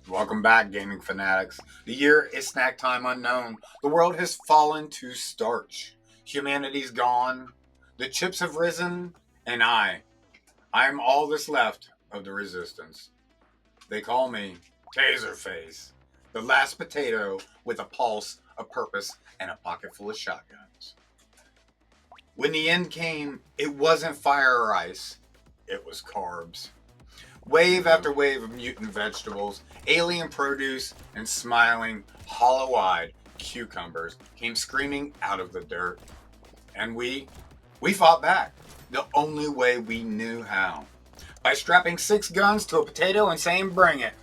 Welcome back, gaming fanatics. The year is snack time unknown. The world has fallen to starch. Humanity's gone. The chips have risen, and I am all that's left of the resistance. They call me Tazerface, the last potato with a pulse, a purpose, and a pocket full of shotguns. When the end came, it wasn't fire or ice, it was carbs. Wave after wave of mutant vegetables, alien produce, and smiling, hollow-eyed cucumbers came screaming out of the dirt. And we fought back the only way we knew how. By strapping 6 guns to a potato and saying, bring it.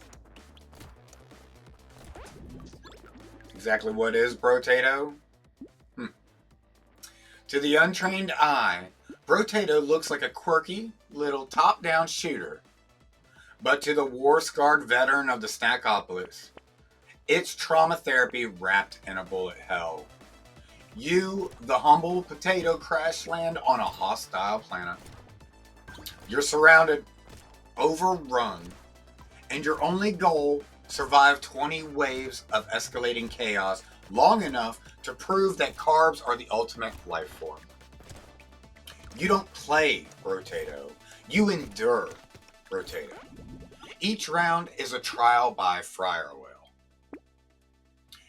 Exactly what is Brotato? To the untrained eye, Brotato looks like a quirky little top-down shooter. But to the war-scarred veteran of the Snackpocalypse, it's trauma therapy wrapped in a bullet hell. You, the humble potato, crash land on a hostile planet. You're surrounded, overrun, and your only goal, survive 20 waves of escalating chaos long enough to prove that carbs are the ultimate life form. You don't play Brotato, you endure Brotato. Each round is a trial by fryer oil.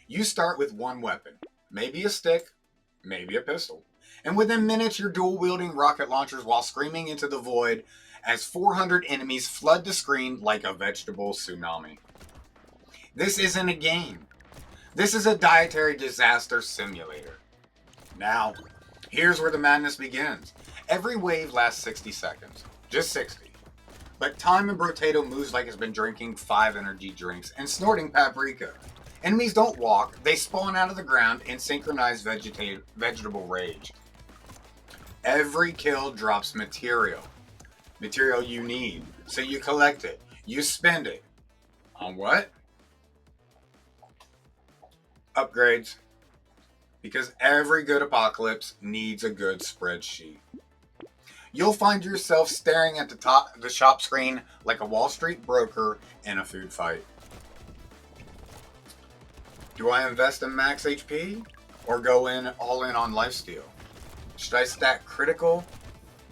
You start with one weapon, maybe a stick, maybe a pistol, and within minutes you're dual-wielding rocket launchers while screaming into the void as 400 enemies flood the screen like a vegetable tsunami. This isn't a game. This is a dietary disaster simulator. Now, here's where the madness begins. Every wave lasts 60 seconds, just 60. But time in Brotato moves like it's been drinking 5 energy drinks and snorting paprika. Enemies don't walk, they spawn out of the ground in synchronized vegetable rage. Every kill drops material. Material you need. So you collect it. You spend it. On what? Upgrades. Because every good apocalypse needs a good spreadsheet. You'll find yourself staring at the shop screen like a Wall Street broker in a food fight. Do I invest in max HP or go all in on lifesteal? Should I stack critical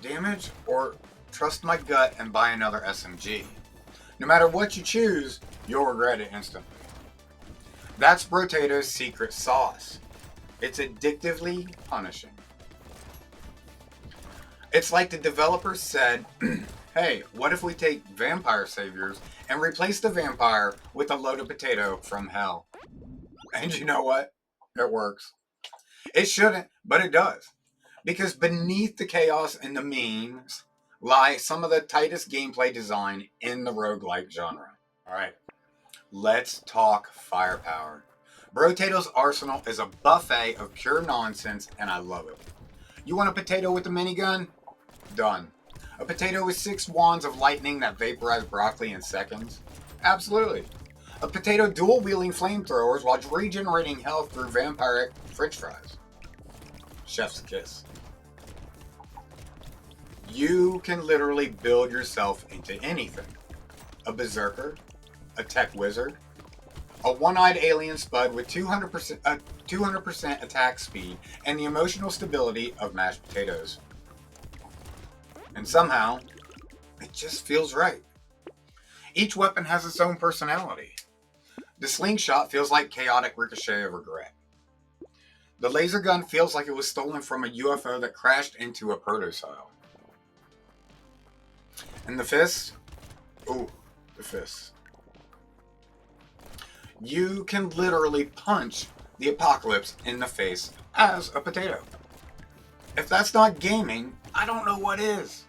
damage or trust my gut and buy another SMG? No matter what you choose, you'll regret it instantly. That's Brotato's secret sauce. It's addictively punishing. It's like the developers said, hey, what if we take vampire saviors and replace the vampire with a loaded potato from hell? And you know what? It works. It shouldn't, but it does. Because beneath the chaos and the memes lie some of the tightest gameplay design in the roguelike genre. Alright, let's talk firepower. Brotato's arsenal is a buffet of pure nonsense, and I love it. You want a potato with a minigun? Done. A potato with 6 wands of lightning that vaporize broccoli in seconds? Absolutely. A potato dual-wielding flamethrowers while regenerating health through vampire french fries. Chef's kiss. You can literally build yourself into anything. A berserker, a tech wizard, a one-eyed alien spud with 200% attack speed and the emotional stability of mashed potatoes. And somehow, it just feels right. Each weapon has its own personality. The slingshot feels like chaotic ricochet of regret. The laser gun feels like it was stolen from a UFO that crashed into a protocell. And the fist? Ooh, the fist. You can literally punch the apocalypse in the face as a potato. If that's not gaming, I don't know what is.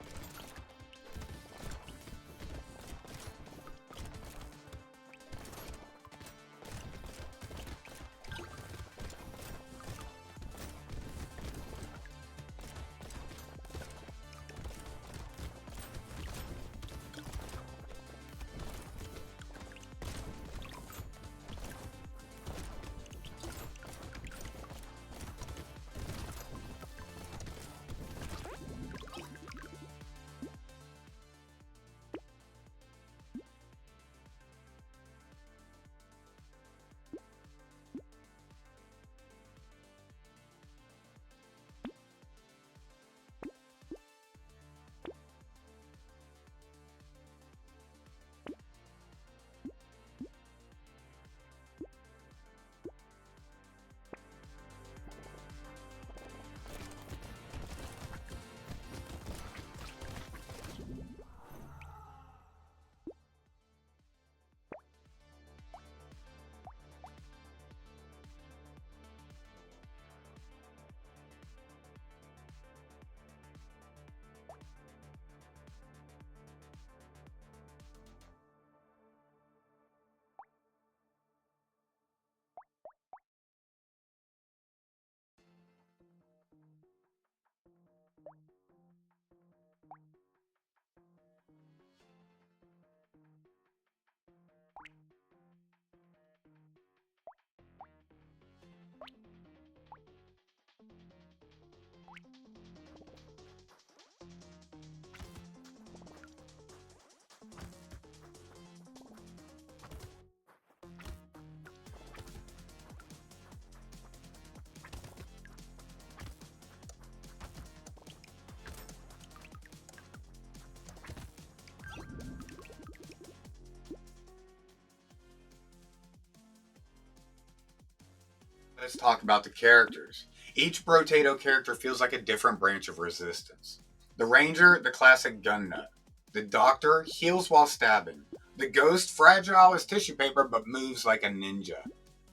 Let's talk about the characters. Each Brotato character feels like a different branch of resistance. The Ranger, the classic gun nut. The Doctor heals while stabbing. The Ghost, fragile as tissue paper but moves like a ninja.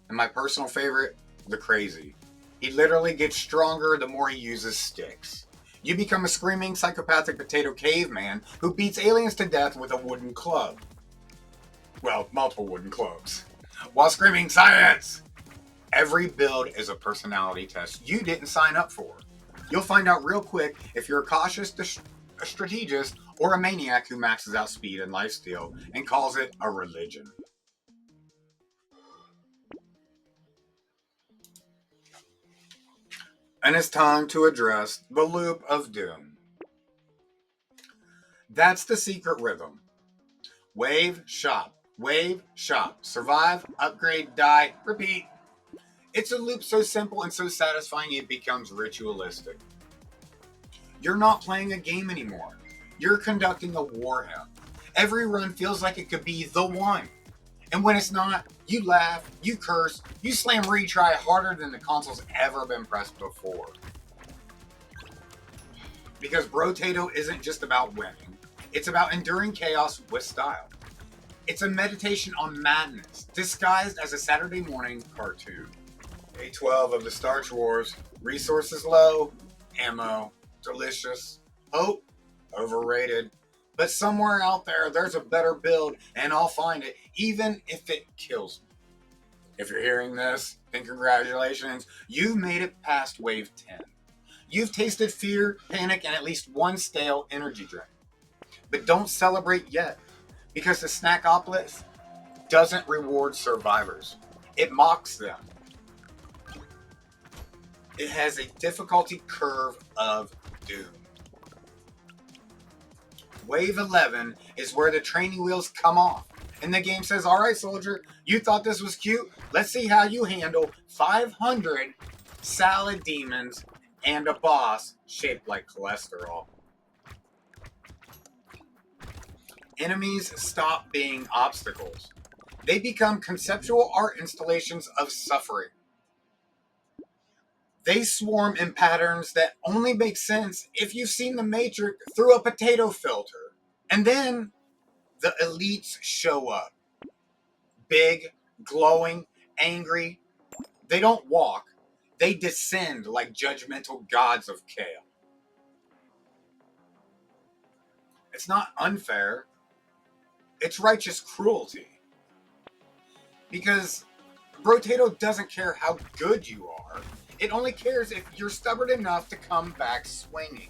And my personal favorite, the Crazy. He literally gets stronger the more he uses sticks. You become a screaming psychopathic potato caveman who beats aliens to death with a wooden club. Well, multiple wooden clubs. While screaming, "Science!" Every build is a personality test you didn't sign up for. You'll find out real quick if you're a cautious a strategist or a maniac who maxes out speed and lifesteal and calls it a religion. And it's time to address the loop of doom. That's the secret rhythm. Wave, shop, survive, upgrade, die, repeat. It's a loop so simple and so satisfying it becomes ritualistic. You're not playing a game anymore. You're conducting a warhammer. Every run feels like it could be the one. And when it's not, you laugh, you curse, you slam retry harder than the console's ever been pressed before. Because Brotato isn't just about winning. It's about enduring chaos with style. It's a meditation on madness, disguised as a Saturday morning cartoon. Day 12 of the Starch Wars. Resources low, ammo delicious, hope overrated. But somewhere out there, there's a better build, and I'll find it, even if it kills me. If you're hearing this, then congratulations, you've made it past Wave 10. You've tasted fear, panic, and at least one stale energy drink. But don't celebrate yet, because the Snackpocalypse doesn't reward survivors. It mocks them. It has a difficulty curve of doom. Wave 11 is where the training wheels come off. And the game says, alright soldier, you thought this was cute? Let's see how you handle 500 salad demons and a boss shaped like cholesterol. Enemies stop being obstacles. They become conceptual art installations of suffering. They swarm in patterns that only make sense if you've seen the Matrix through a potato filter. And then the elites show up. Big, glowing, angry. They don't walk. They descend like judgmental gods of chaos. It's not unfair. It's righteous cruelty. Because Brotato doesn't care how good you are. It only cares if you're stubborn enough to come back swinging.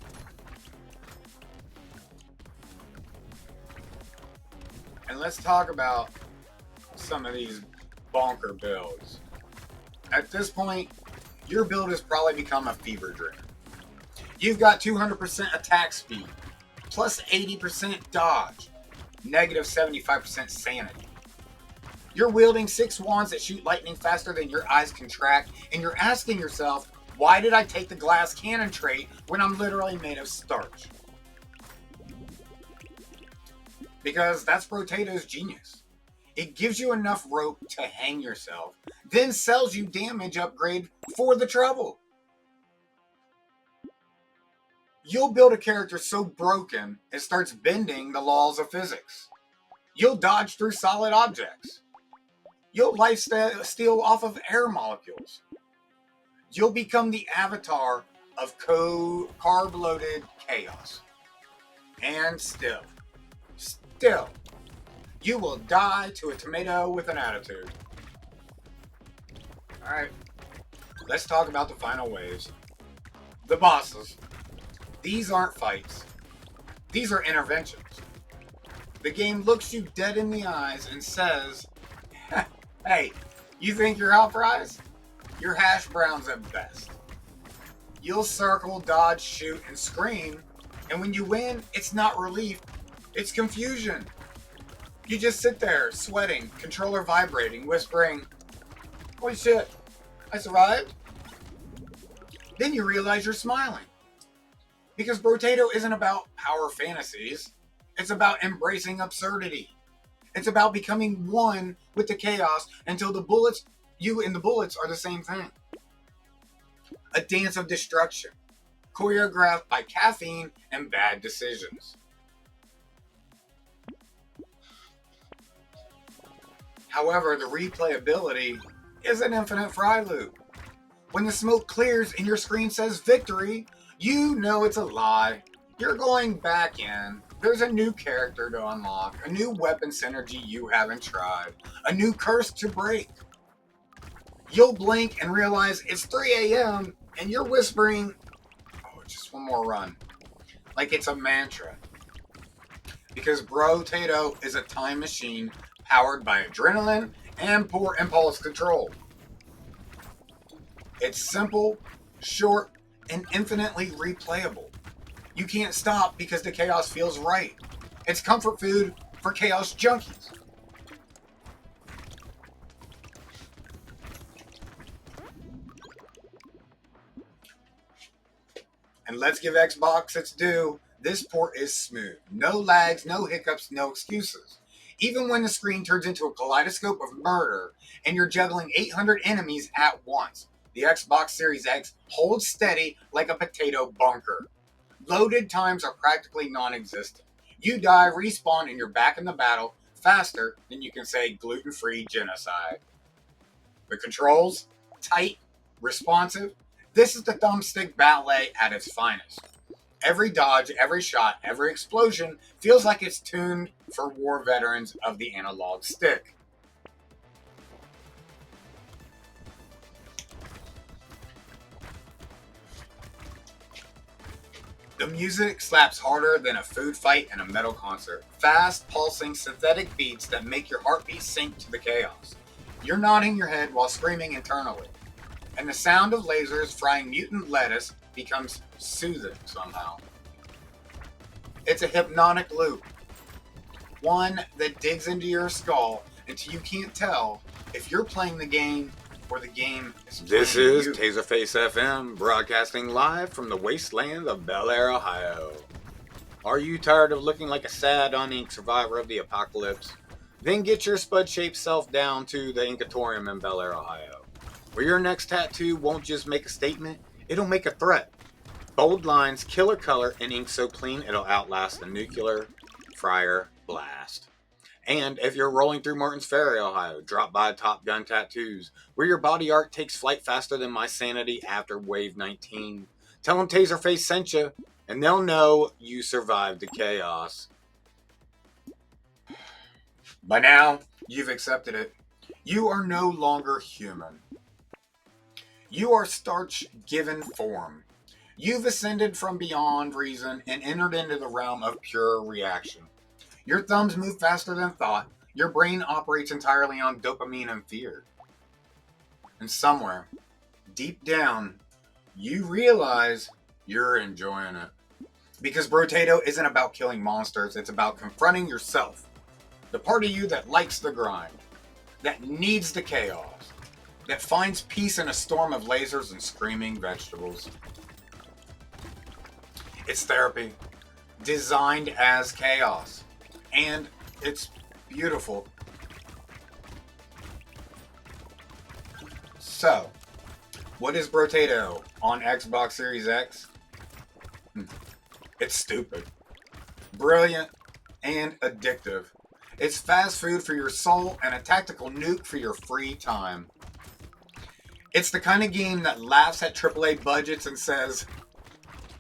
And let's talk about some of these bonker builds. At this point, your build has probably become a fever dream. You've got 200% attack speed, plus 80% dodge, negative 75% sanity. You're wielding 6 wands that shoot lightning faster than your eyes contract, and you're asking yourself, why did I take the glass cannon trait when I'm literally made of starch? Because that's Brotato's genius. It gives you enough rope to hang yourself, then sells you damage upgrade for the trouble. You'll build a character so broken it starts bending the laws of physics. You'll dodge through solid objects. You'll lifesteal off of air molecules. You'll become the avatar of carb-loaded chaos. And still, you will die to a tomato with an attitude. Alright, let's talk about the final waves. The bosses. These aren't fights. These are interventions. The game looks you dead in the eyes and says, hey, you think you're hot fries? You're hash browns at best. You'll circle, dodge, shoot, and scream, and when you win, it's not relief, it's confusion. You just sit there, sweating, controller vibrating, whispering, "Holy shit, I survived?" Then you realize you're smiling. Because Brotato isn't about power fantasies, it's about embracing absurdity. It's about becoming one with the chaos until you and the bullets are the same thing. A dance of destruction, choreographed by caffeine and bad decisions. However, the replayability is an infinite fry loop. When the smoke clears and your screen says victory, you know it's a lie. You're going back in. There's a new character to unlock, a new weapon synergy you haven't tried, a new curse to break. You'll blink and realize it's 3 a.m. and you're whispering, "Oh, just one more run." Like it's a mantra. Because Brotato is a time machine powered by adrenaline and poor impulse control. It's simple, short, and infinitely replayable. You can't stop because the chaos feels right. It's comfort food for chaos junkies. And let's give Xbox its due. This port is smooth. No lags, no hiccups, no excuses. Even when the screen turns into a kaleidoscope of murder and you're juggling 800 enemies at once, the Xbox Series X holds steady like a potato bunker. Loaded times are practically non-existent. You die, respawn, and you're back in the battle faster than you can say gluten-free genocide. The controls, tight, responsive. This is the thumbstick ballet at its finest. Every dodge, every shot, every explosion feels like it's tuned for war veterans of the analog stick. The music slaps harder than a food fight in a metal concert. Fast, pulsing, synthetic beats that make your heartbeat sink to the chaos. You're nodding your head while screaming internally. And the sound of lasers frying mutant lettuce becomes soothing somehow. It's a hypnotic loop. One that digs into your skull until you can't tell if you're playing the game or the game is playing This is you. Tazerface FM, broadcasting live from the Wasteland of Bellaire, Ohio. Are you tired of looking like a sad, uninked survivor of the apocalypse? Then get your spud-shaped self down to the Inkatorium in Bellaire, Ohio, where your next tattoo won't just make a statement, it'll make a threat. Bold lines, killer color, and ink so clean it'll outlast a nuclear fryer blast. And if you're rolling through Martin's Ferry, Ohio, drop by Top Gun Tattoos, where your body art takes flight faster than my sanity after Wave 19. Tell them Tazerface sent you, and they'll know you survived the chaos. By now, you've accepted it. You are no longer human. You are starch given form. You've ascended from beyond reason and entered into the realm of pure reaction. Your thumbs move faster than thought. Your brain operates entirely on dopamine and fear. And somewhere, deep down, you realize you're enjoying it. Because Brotato isn't about killing monsters, it's about confronting yourself. The part of you that likes the grind, that needs the chaos, that finds peace in a storm of lasers and screaming vegetables. It's therapy, designed as chaos. And it's beautiful. So, what is Brotato on Xbox Series X? It's stupid, brilliant, and addictive. It's fast food for your soul and a tactical nuke for your free time. It's the kind of game that laughs at AAA budgets and says,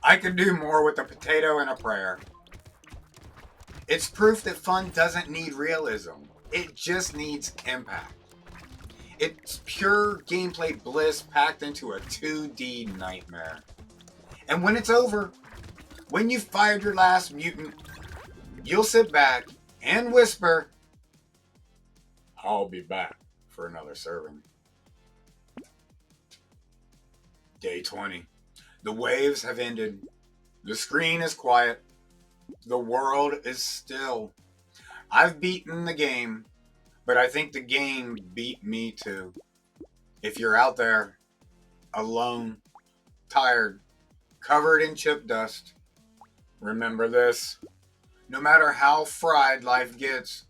"I could do more with a potato and a prayer." It's proof that fun doesn't need realism. It just needs impact. It's pure gameplay bliss packed into a 2D nightmare. And when it's over, when you've fired your last mutant, you'll sit back and whisper, "I'll be back for another serving." Day 20. The waves have ended. The screen is quiet. The world is still. I've beaten the game, but I think the game beat me too. If you're out there, alone, tired, covered in chip dust, remember this. No matter how fried life gets,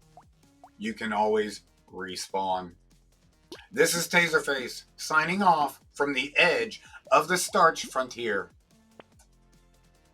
you can always respawn. This is Tazerface, signing off from the edge of the starch frontier.